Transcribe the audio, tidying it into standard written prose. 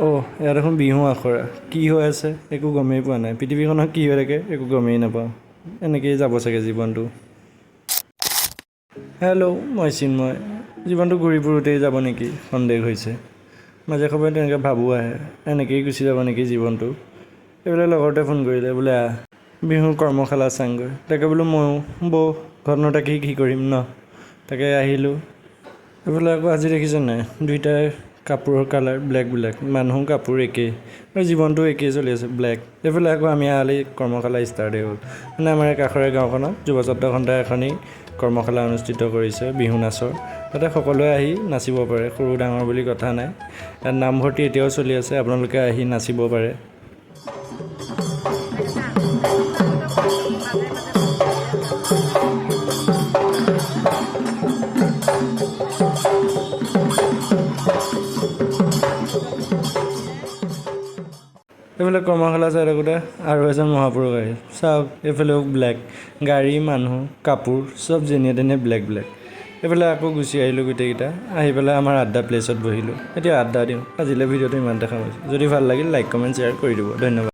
ইয়াত এখন বিহু আখৰা কি হৈ আছে একো গমেই পোৱা নাই পৃথিৱীখনত কি হৈ থাকে একো গমেই নাপাওঁ এনেকেই যাব চাগে জীৱনটো হেল্ল' মই চিন্ময় জীৱনটো ঘূৰি ফুৰোঁতেই যাব নেকি সন্দেহ হৈছে মাজে সময়ে তেনেকৈ ভাবোঁ আহে এনেকেই গুচি যাব নেকি জীৱনটো এইবোলে লগৰতে ফোন কৰিলে বোলে বিহুৰ কৰ্মশালা চাংগৈ তাকে বোলো ময়ো বৌ ঘৰত থাকি কি কৰিম ন তাকে আহিলোঁ এইফালে আকৌ আজি দেখিছে নাই দুইটাই কাপোৰৰ কালাৰ ব্লেক মানুহ কাপোৰ একেই আৰু জীৱনটো একেই চলি আছে ব্লেক এইফালে আকৌ আমি আলি কৰ্মশালা ষ্টাৰ্টেই হ'ল মানে আমাৰ কাষৰে গাঁওখনত যুৱ ছাত্ৰ সন্থাই এখনেই কৰ্মশালা অনুষ্ঠিত কৰিছে বিহু নাচৰ তাতে সকলোৱে আহি নাচিব পাৰে সৰু ডাঙৰ বুলি কথা নাই ইয়াত নামভৰ্তি এতিয়াও চলি আছে আপোনালোকে আহি নাচিব পাৰে এইফালে কৰ্মশালা চাই থাকোঁতে আৰু এজন মহাপুৰুষ আহিল চাওক এইফালেও ব্লেক গাড়ী মানুহ কাপোৰ চব যেনিয়ে তেনিয়ে ব্লেক এইফালে আকৌ গুচি আহিলোঁ গোটেইকেইটা আহি পেলাই আমাৰ আড্ডা প্লেচত বহিলোঁ এতিয়া আড্ডা দিওঁ আজিলৈ ভিডিঅ'টো ইমান দেখা পাইছোঁ যদি ভাল লাগিল লাইক কমেণ্ট শ্বেয়াৰ কৰি দিব ধন্যবাদ